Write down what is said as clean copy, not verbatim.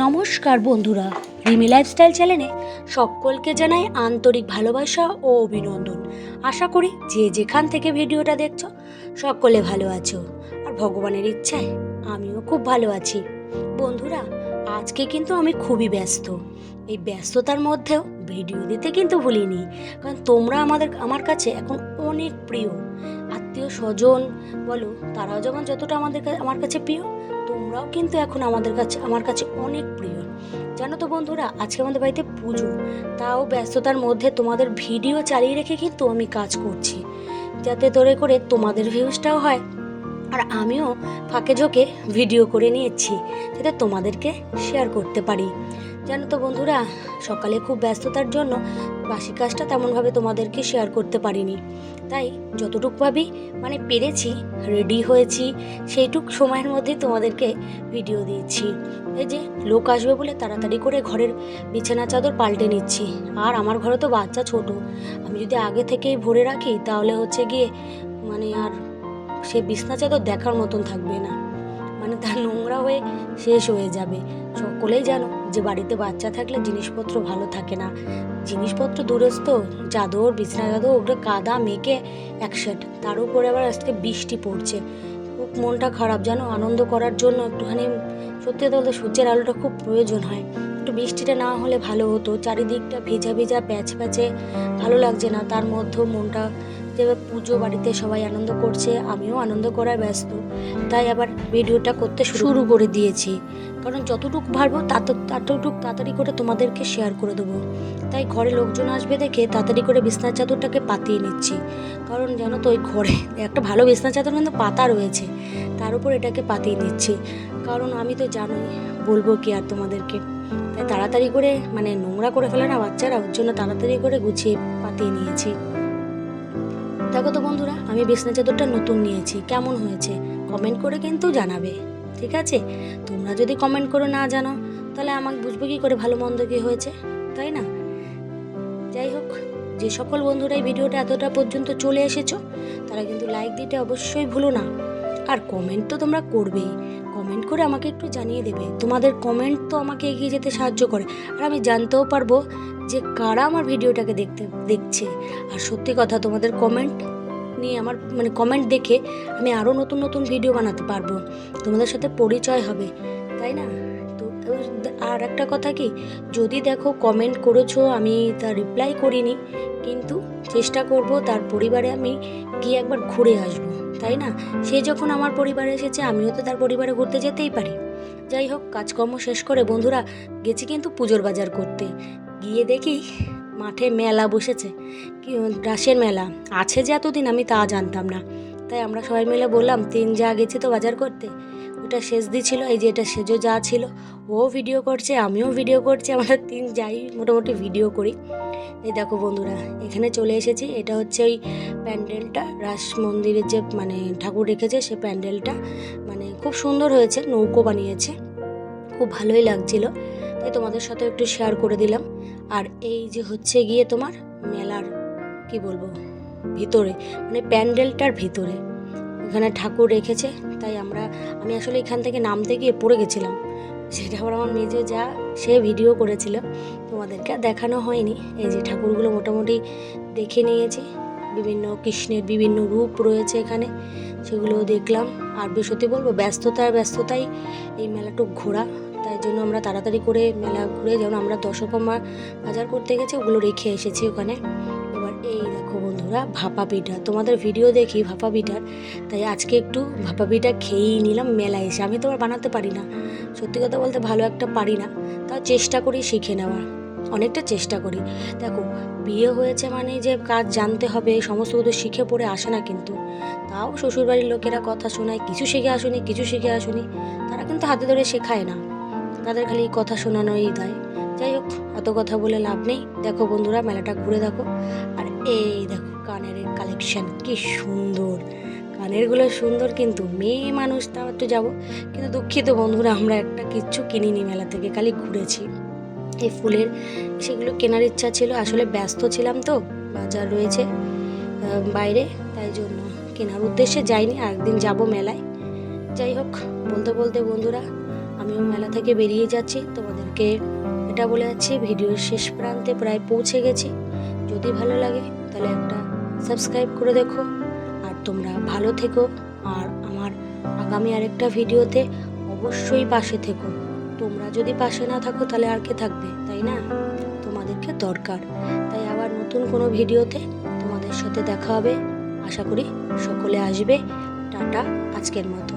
নমস্কার বন্ধুরা, রিমি লাইফস্টাইল চ্যানেলে সকলকে জানাই আন্তরিক ভালোবাসা ও অভিনন্দন। আশা করি যে যেখান থেকে ভিডিওটা দেখছো সকলে ভালো আছো, আর ভগবানের ইচ্ছায় আমিও খুব ভালো আছি। বন্ধুরা, আজকে কিন্তু আমি খুবই ব্যস্ত। এই ব্যস্ততার মধ্যেও ভিডিও দিতে কিন্তু ভুলিনি, কারণ তোমরা আমার কাছে এখন অনেক প্রিয়। আত্মীয় স্বজন বলো, তারাও যেমন যতটা আমার কাছে প্রিয়, তোমরাও কিন্তু এখন আমার কাছে অনেক প্রিয়। জানো তো বন্ধুরা, আজকে আমাদের বাড়িতে পুজো, তাও ব্যস্ততার মধ্যে তোমাদের ভিডিও চালিয়ে রেখে কিন্তু আমি কাজ করছি, যাতে করে তোমাদের ভিউজটাও হয়, আর আমিও ফাঁকে ঝোঁকে ভিডিও করে নিয়েছি যাতে তোমাদেরকে শেয়ার করতে পারি। জানো তো বন্ধুরা, সকালে খুব ব্যস্ততার জন্য বাসি কাজটা তেমনভাবে তোমাদেরকে শেয়ার করতে পারিনি, তাই যতটুকু ভাবি পেরেছি, রেডি হয়েছি, সেইটুক সময়ের মধ্যে তোমাদেরকে ভিডিও দিয়েছি। এই যে লোক আসবে বলে তাড়াতাড়ি করে ঘরের বিছানা চাদর পাল্টে নিচ্ছি। আর আমার ঘরে তো বাচ্চা ছোট, আমি যদি আগে থেকেই ভরে রাখি তাহলে গিয়ে আর সে বিছনা চাদর দেখার মতন থাকবে না, তার নোংরা হয়ে শেষ হয়ে যাবে। সকলেই জানো যে বাড়িতে বাচ্চা থাকলে জিনিসপত্র ভালো থাকে না, জিনিসপত্র দূরস্থ, চাদর, বিছনা চাদর, ওগুলো কাদা মেখে একসাথ, তার উপরে আবার আজকে বৃষ্টি পড়ছে, খুব মনটা খারাপ জানো। আনন্দ করার জন্য একটুখানি সত্যি বলতে সূর্যের আলোটা খুব প্রয়োজন হয়, একটু বৃষ্টিটা না হলে ভালো হতো। চারিদিকটা ভেজা ভেজা প্যাচ প্যাচে, ভালো লাগছে না। তার মধ্যেও মনটা, যে পুজো, বাড়িতে সবাই আনন্দ করছে, আমিও আনন্দ করার ব্যস্ত, তাই আবার ভিডিওটা করতে শুরু করে দিয়েছি। কারণ যতটুকু পারবো ততটুকু তাড়াতাড়ি করে তোমাদেরকে শেয়ার করে দেবো। তাই ঘরে লোকজন আসবে দেখে তাড়াতাড়ি করে বিছনার চাদরটাকে পাতিয়ে নিচ্ছি। কারণ জানো তো, ওই ঘরে একটা ভালো বিছনার চাদর কিন্তু পাতা রয়েছে, তার উপর এটাকে পাতিয়ে নিচ্ছি। কারণ আমি তো জানোই, বলবো কি আর তোমাদেরকে, তাই তাড়াতাড়ি করে নোংরা করে ফেলে না বাচ্চারা, ওর জন্য তাড়াতাড়ি করে গুছিয়ে পাতিয়ে নিয়েছি। দেখো তো বন্ধুরা, আমি বিছনা চাদরটা নতুন নিয়েছি, কেমন হয়েছে কমেন্ট করে কিন্তু জানাবে, ঠিক আছে? তোমরা যদি কমেন্ট করে না জানো তাহলে আমাকে বুঝবে কি করে ভালো মন্দ কি হয়েছে, তাই না? যাই হোক, যে সকল বন্ধুরা এই ভিডিওটা এতটা পর্যন্ত চলে এসেছো তারা কিন্তু লাইক দিতে অবশ্যই ভুলো না, আর কমেন্ট তো তোমরা করবেই। কমেন্ট করে আমাকে একটু জানিয়ে দেবে, তোমাদের কমেন্ট তো আমাকে এগিয়ে যেতে সাহায্য করে, আর আমি জানতেও পারবো যে কারা আমার ভিডিওটাকে দেখছে। আর সত্যি কথা, তোমাদের কমেন্ট নিয়ে আমার কমেন্ট দেখে আমি আরও নতুন নতুন ভিডিও বানাতে পারবো, তোমাদের সাথে পরিচয় হবে, তাই না? তো আর একটা কথা কি, যদি দেখো কমেন্ট করেছো আমি তার রিপ্লাই করিনি, কিন্তু চেষ্টা করব তার পরিবারে আমি গিয়ে একবার ঘুরে আসবো, তাই না? সে যখন আমার পরিবারে এসেছে, আমিও তো তার পরিবারে ঘুরতে যেতেই পারি। যাই হোক, কাজকর্ম শেষ করে বন্ধুরা গেছি কিন্তু পুজোর বাজার করতে। গিয়ে দেখি মাঠে মেলা বসেছে, কি রাসের মেলা আছে যে এতদিন আমি তা জানতাম না। তাই আমরা সবাই মিলে বললাম, যা গেছি তো বাজার করতে, ওটা শেষ ছিল, এই যে এটা সেজো যা ছিল, ও ভিডিও করছে, আমিও ভিডিও করছি, আমরা যাই মোটামুটি ভিডিও করি। এই দেখো বন্ধুরা, এখানে চলে এসেছি, এটা হচ্ছে ওই প্যান্ডেলটা, রাস মন্দিরের যে ঠাকুর রেখেছে সে প্যান্ডেলটা, খুব সুন্দর হয়েছে, নৌকো বানিয়েছে, খুব ভালোই লাগছিল, তাই তোমাদের সাথে একটু শেয়ার করে দিলাম। আর এই যে হচ্ছে গিয়ে তোমার মেলার কি বলবো, ভিতরে প্যান্ডেলটার ভিতরে এখানে ঠাকুর রেখেছে, তাই আমি আসলে এখান থেকে নামতে গিয়ে পড়ে গেছিলাম, সেটা আবার আমার মেজো যা সে ভিডিও করেছিল, তোমাদেরকে দেখানো হয়নি। এই যে ঠাকুরগুলো মোটামুটি দেখে নিয়েছি, বিভিন্ন কৃষ্ণের বিভিন্ন রূপ রয়েছে এখানে, সেগুলো দেখলাম। আর সত্যি বলবো, ব্যস্ততাই এই মেলাটুক ঘোরা, তাই জন্য আমরা তাড়াতাড়ি করে মেলা ঘুরে, যেমন আমরা দশকর্মা বাজার করতে গেছি ওগুলো রেখে এসেছি ওখানে। এবার এই দেখো বন্ধুরা, ভাপা পিঠা, তোমাদের ভিডিও দেখি ভাপা পিঠার, তাই আজকে একটু ভাপা পিঠা খেয়েই নিলাম মেলায় এসে। আমি তো আর বানাতে পারি না, সত্যি কথা বলতে ভালো একটা পারি না, তাও চেষ্টা করি শিখে নেওয়ার, অনেকটা চেষ্টা করি। দেখো, বিয়ে হয়েছে যে কাজ জানতে হবে, সমস্ত কিছু শিখে পড়ে আসে না, কিন্তু তাও শ্বশুরবাড়ির লোকেরা কথা শোনায়, কিছু শিখে আসুনি, তারা কিন্তু হাতে ধরে শেখায় না, তাদের খালি কথা শোনানোই দেয়। যাই হোক, অত কথা বলে লাভ নেই। দেখো বন্ধুরা, মেলাটা ঘুরে দেখো। আর এই দেখো কানের কালেকশন, কি সুন্দর, কানেরগুলো সুন্দর, কিন্তু মেয়ে মানুষ, তাও একটু যাবো, কিন্তু দুঃখিত বন্ধুরা, আমরা একটা কিচ্ছু কিনিনি মেলা থেকে, খালি ঘুরেছি। এই ফুলের সেগুলো কেনার ইচ্ছা ছিল, আসলে ব্যস্ত ছিলাম তো, বাজার রয়েছে বাইরে, তাই জন্য কেনার উদ্দেশ্যে যাইনি, আরেকদিন যাব মেলায়। যাই হোক, বলতে বলতে বন্ধুরা আমিও মেলা থেকে বেরিয়ে যাচ্ছি, তোমাদের তোমাদেরকে এটা বলে যাচ্ছি, ভিডিওর শেষ প্রান্তে প্রায় পৌঁছে গেছি। যদি ভালো লাগে তাহলে একটা সাবস্ক্রাইব করে দেখো, আর তোমরা ভালো থেকো। আর আমার আগামী আরেকটা ভিডিওতে অবশ্যই পাশে থেকো। তোমরা যদি পাশে না থাকো তাহলে আর কে থাকবে, তাই না? তোমাদেরকে দরকার। তাই আবার নতুন কোনো ভিডিওতে তোমাদের সাথে দেখা হবে। আশা করি সকলে আসবে। টাটা, আজকের মতো।